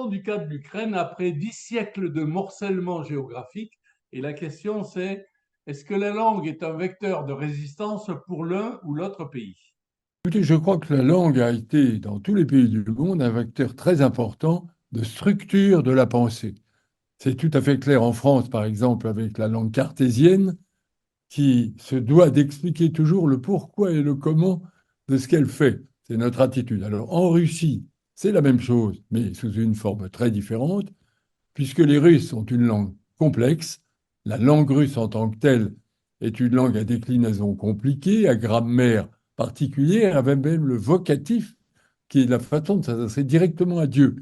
Parlons du cas de l'Ukraine après 10 siècles de morcellement géographique. Et la question c'est, est-ce que la langue est un vecteur de résistance pour l'un ou l'autre pays? Écoutez, je crois que la langue a été, dans tous les pays du monde, un vecteur très important de structure de la pensée. C'est tout à fait clair en France, par exemple, avec la langue cartésienne, qui se doit d'expliquer toujours le pourquoi et le comment de ce qu'elle fait. C'est notre attitude. Alors, en Russie, c'est la même chose, mais sous une forme très différente, puisque les Russes ont une langue complexe. La langue russe en tant que telle est une langue à déclinaison compliquée, à grammaire particulière, avec même le vocatif, qui est la façon de s'adresser directement à Dieu.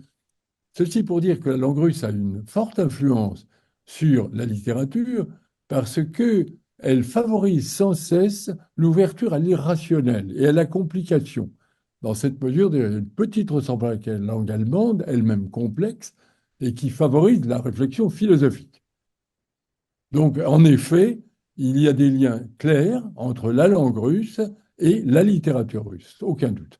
Ceci pour dire que la langue russe a une forte influence sur la littérature parce que elle favorise sans cesse l'ouverture à l'irrationnel et à la complication. Dans cette mesure, il y a une petite ressemblance avec la langue allemande, elle-même complexe, et qui favorise la réflexion philosophique. Donc, en effet, il y a des liens clairs entre la langue russe et la littérature russe, aucun doute.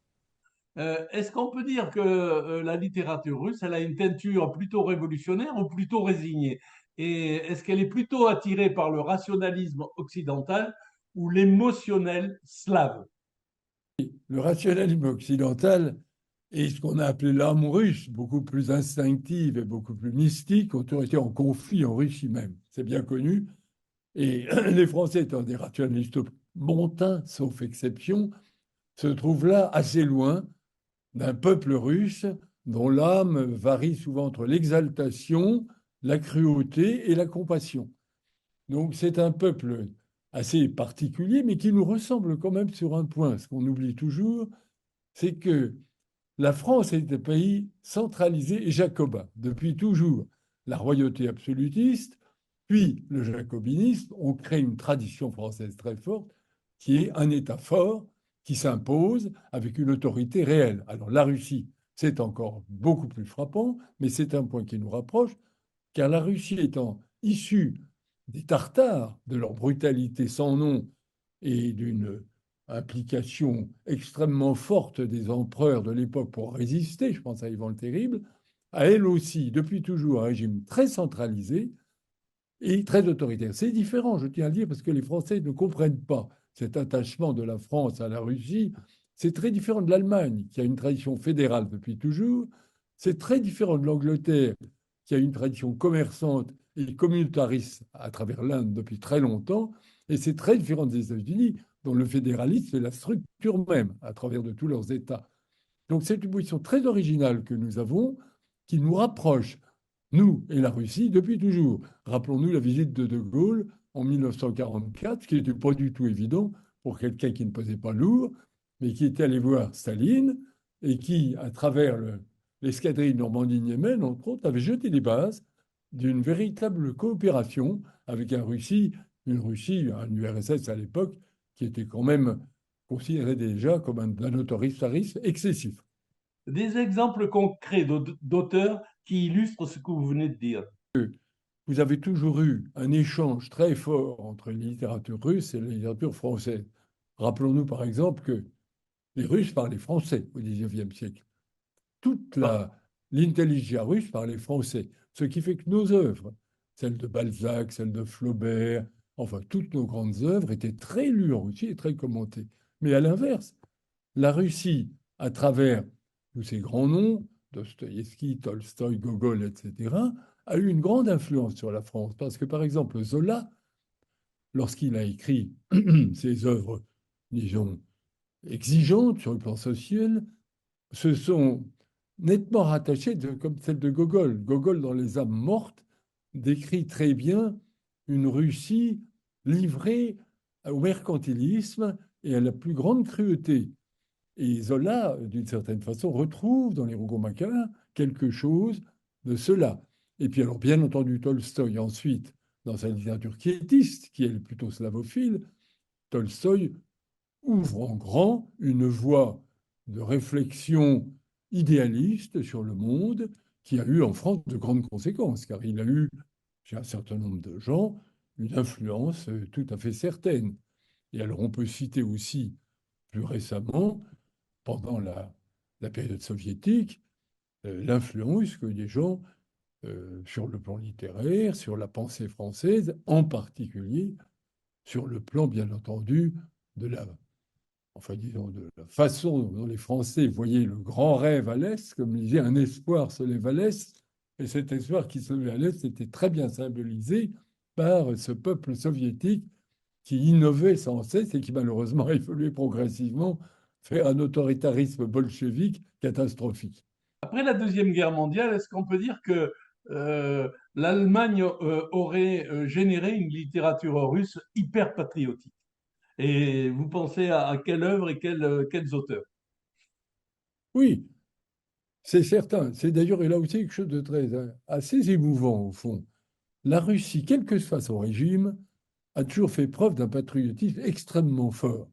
Est-ce qu'on peut dire que la littérature russe, elle a une teinture plutôt révolutionnaire ou plutôt résignée? Et est-ce qu'elle est plutôt attirée par le rationalisme occidental ou l'émotionnel slave? Le rationalisme occidental et ce qu'on a appelé l'âme russe, beaucoup plus instinctive et beaucoup plus mystique, ont été en conflit en Russie même. C'est bien connu. Et les Français, étant des rationalistes montins, sauf exception, se trouvent là assez loin d'un peuple russe dont l'âme varie souvent entre l'exaltation, la cruauté et la compassion. Donc c'est un peuple assez particulier, mais qui nous ressemble quand même sur un point. Ce qu'on oublie toujours, c'est que la France est un pays centralisé et jacobin depuis toujours. La royauté absolutiste, puis le jacobinisme ont créé une tradition française très forte qui est un État fort qui s'impose avec une autorité réelle. Alors la Russie, c'est encore beaucoup plus frappant, mais c'est un point qui nous rapproche, car la Russie étant issue des Tartares, de leur brutalité sans nom et d'une implication extrêmement forte des empereurs de l'époque pour résister, je pense à Ivan le Terrible, a elle aussi, depuis toujours, un régime très centralisé et très autoritaire. C'est différent, je tiens à le dire, parce que les Français ne comprennent pas cet attachement de la France à la Russie. C'est très différent de l'Allemagne, qui a une tradition fédérale depuis toujours. C'est très différent de l'Angleterre, qui a une tradition commerçante et communautariste à travers l'Inde depuis très longtemps. Et c'est très différent des États-Unis, dont le fédéralisme est la structure même à travers de tous leurs États. Donc c'est une position très originale que nous avons, qui nous rapproche, nous et la Russie, depuis toujours. Rappelons-nous la visite de Gaulle en 1944, ce qui n'était pas du tout évident pour quelqu'un qui ne pesait pas lourd, mais qui était allé voir Staline et qui, à travers l'escadrille Normandie-Niemen, entre autres, avait jeté les bases d'une véritable coopération avec une Russie, un URSS à l'époque, qui était quand même considéré déjà comme un autoritarisme excessif. Des exemples concrets d'auteurs qui illustrent ce que vous venez de dire. Vous avez toujours eu un échange très fort entre la littérature russe et la littérature française. Rappelons-nous par exemple que les Russes parlaient français au XIXe siècle. Toute l'intelligence russe parlait français. Ce qui fait que nos œuvres, celles de Balzac, celles de Flaubert, enfin toutes nos grandes œuvres étaient très lues en Russie et très commentées. Mais à l'inverse, la Russie, à travers tous ces grands noms, Dostoïevski, Tolstoï, Gogol, etc., a eu une grande influence sur la France. Parce que, par exemple, Zola, lorsqu'il a écrit ses œuvres, disons, exigeantes sur le plan social, se sont nettement rattachées, comme celle de Gogol. Gogol, dans Les âmes mortes, décrit très bien une Russie livrée au mercantilisme et à la plus grande cruauté. Et Zola, d'une certaine façon, retrouve dans les Rougon-Macquart quelque chose de cela. Et puis alors, bien entendu, Tolstoï, ensuite, dans sa littérature quiétiste, qui est plutôt slavophile, Tolstoï ouvre en grand une voie de réflexion idéaliste sur le monde qui a eu en France de grandes conséquences, car il a eu, chez un certain nombre de gens, une influence tout à fait certaine. Et alors, on peut citer aussi, plus récemment, pendant la période soviétique, l'influence que des gens, sur le plan littéraire, sur la pensée française, en particulier sur le plan, bien entendu, de la, enfin, disons, de la façon dont les Français voyaient le grand rêve à l'Est, comme disait, un espoir se lève à l'Est, et cet espoir qui se levait à l'Est était très bien symbolisé par ce peuple soviétique qui innovait sans cesse et qui malheureusement a évolué progressivement vers un autoritarisme bolchevique catastrophique. Après la Deuxième Guerre mondiale, est-ce qu'on peut dire que l'Allemagne aurait généré une littérature russe hyper patriotique? Et vous pensez à quelle œuvre et quels auteurs? Oui, c'est certain. C'est d'ailleurs là aussi quelque chose de très assez émouvant au fond. La Russie, quel que soit son régime, a toujours fait preuve d'un patriotisme extrêmement fort.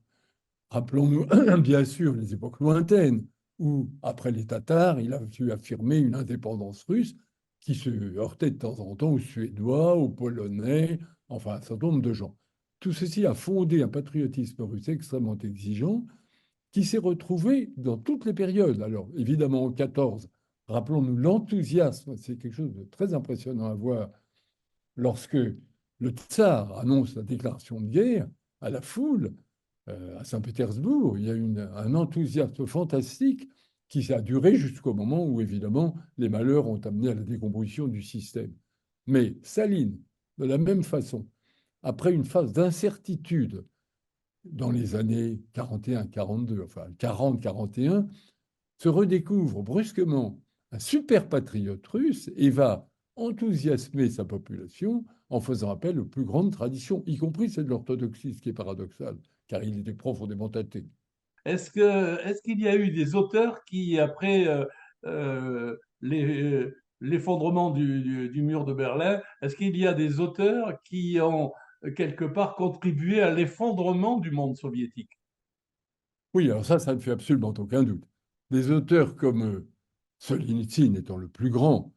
Rappelons-nous bien sûr les époques lointaines où, après les Tatars, il a su affirmer une indépendance russe qui se heurtait de temps en temps aux Suédois, aux Polonais, enfin un certain nombre de gens. Tout ceci a fondé un patriotisme russe extrêmement exigeant qui s'est retrouvé dans toutes les périodes. Alors évidemment en 14, rappelons-nous l'enthousiasme, c'est quelque chose de très impressionnant à voir lorsque le tsar annonce la déclaration de guerre à la foule à Saint-Pétersbourg, il y a eu un enthousiasme fantastique qui a duré jusqu'au moment où, évidemment, les malheurs ont amené à la décomposition du système. Mais Staline, de la même façon, après une phase d'incertitude dans les années 41-42, enfin 40-41, se redécouvre brusquement un super patriote russe et va enthousiasmer sa population en faisant appel aux plus grandes traditions, y compris celle de l'orthodoxie, ce qui est paradoxal, car il était profondément athée. Est-ce qu'il y a eu des auteurs qui, après euh, l'effondrement du mur de Berlin, est-ce qu'il y a des auteurs qui ont quelque part contribué à l'effondrement du monde soviétique? Oui, alors ça ne fait absolument aucun doute. Des auteurs comme Solzhenitsyn étant le plus grand,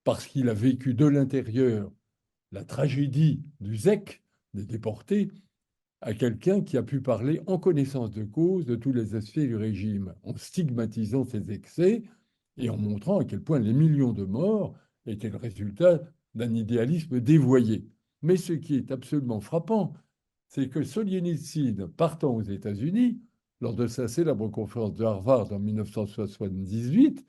parce qu'il a vécu de l'intérieur la tragédie du zèque, des déportés, à quelqu'un qui a pu parler en connaissance de cause de tous les aspects du régime, en stigmatisant ses excès et en montrant à quel point les millions de morts étaient le résultat d'un idéalisme dévoyé. Mais ce qui est absolument frappant, c'est que Solzhenitsyn, partant aux États-Unis, lors de sa célèbre conférence de Harvard en 1978,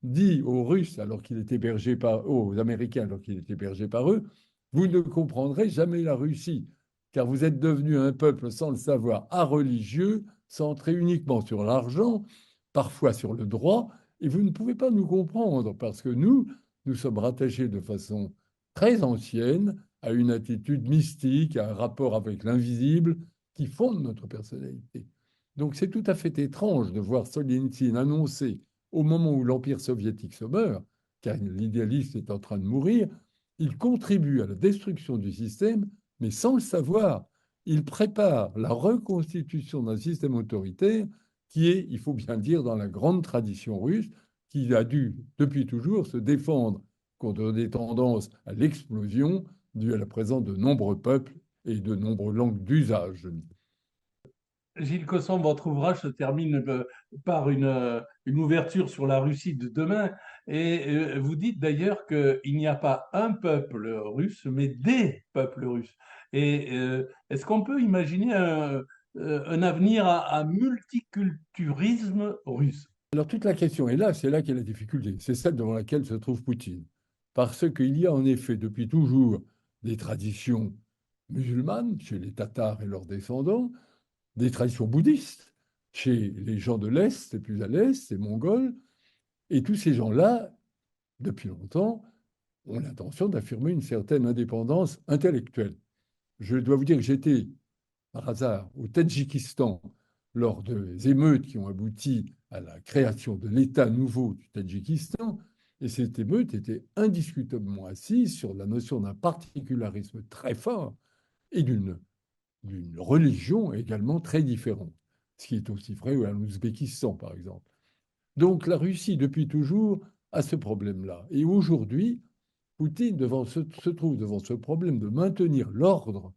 dit aux Russes, alors qu'il était hébergé par aux Américains, alors qu'il était hébergé par eux, vous ne comprendrez jamais la Russie, car vous êtes devenu un peuple sans le savoir, religieux, centré uniquement sur l'argent, parfois sur le droit, et vous ne pouvez pas nous comprendre, parce que nous sommes rattachés de façon très ancienne à une attitude mystique, à un rapport avec l'invisible qui fonde notre personnalité. Donc c'est tout à fait étrange de voir Solzhenitsyn annoncer au moment où l'Empire soviétique se meurt, car l'idéalisme est en train de mourir, il contribue à la destruction du système, mais sans le savoir. Il prépare la reconstitution d'un système autoritaire qui est, il faut bien le dire, dans la grande tradition russe, qui a dû, depuis toujours, se défendre contre des tendances à l'explosion dues à la présence de nombreux peuples et de nombreuses langues d'usage. Gilles Cosson, votre ouvrage se termine par une ouverture sur la Russie de demain. Et vous dites d'ailleurs qu'il n'y a pas un peuple russe, mais des peuples russes. Et est-ce qu'on peut imaginer un avenir à multiculturalisme russe? Alors toute la question est là, c'est là qu'est la difficulté, c'est celle devant laquelle se trouve Poutine. Parce qu'il y a en effet depuis toujours des traditions musulmanes chez les Tatars et leurs descendants, des traditions bouddhistes chez les gens de l'Est, les plus à l'Est, les Mongols, et tous ces gens-là, depuis longtemps, ont l'intention d'affirmer une certaine indépendance intellectuelle. Je dois vous dire que j'étais par hasard au Tadjikistan lors des émeutes qui ont abouti à la création de l'État nouveau du Tadjikistan. Et cette émeute était indiscutablement assise sur la notion d'un particularisme très fort et d'une religion également très différente, ce qui est aussi vrai en Ouzbékistan, par exemple. Donc la Russie, depuis toujours, a ce problème-là. Et aujourd'hui, Poutine se trouve devant ce problème de maintenir l'ordre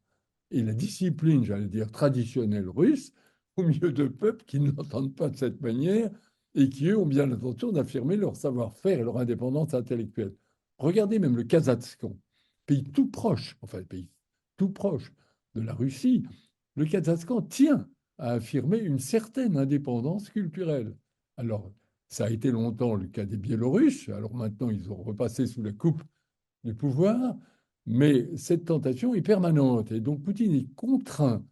et la discipline, j'allais dire, traditionnelle russe, au milieu de peuples qui ne l'entendent pas de cette manière et qui, eux, ont bien l'intention d'affirmer leur savoir-faire et leur indépendance intellectuelle. Regardez même le Kazakhstan, pays tout proche, enfin, pays tout proche de la Russie. Le Kazakhstan tient à affirmer une certaine indépendance culturelle. Alors, ça a été longtemps le cas des Biélorusses, alors maintenant ils ont repassé sous la coupe du pouvoir, mais cette tentation est permanente. Et donc Poutine est contraint,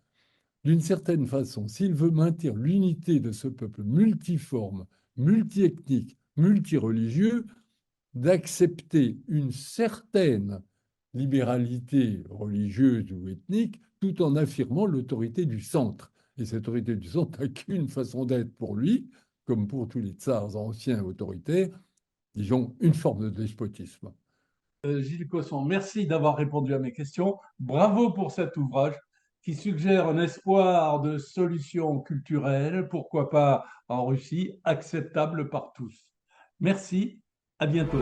d'une certaine façon, s'il veut maintenir l'unité de ce peuple multiforme, multiethnique, multireligieux, d'accepter une certaine libéralité religieuse ou ethnique tout en affirmant l'autorité du centre. Et cette autorité du centre n'a qu'une façon d'être pour lui, comme pour tous les tsars anciens autoritaires, disons une forme de despotisme. Gilles Cosson, merci d'avoir répondu à mes questions. Bravo pour cet ouvrage qui suggère un espoir de solutions culturelles, pourquoi pas en Russie, acceptable par tous. Merci, à bientôt.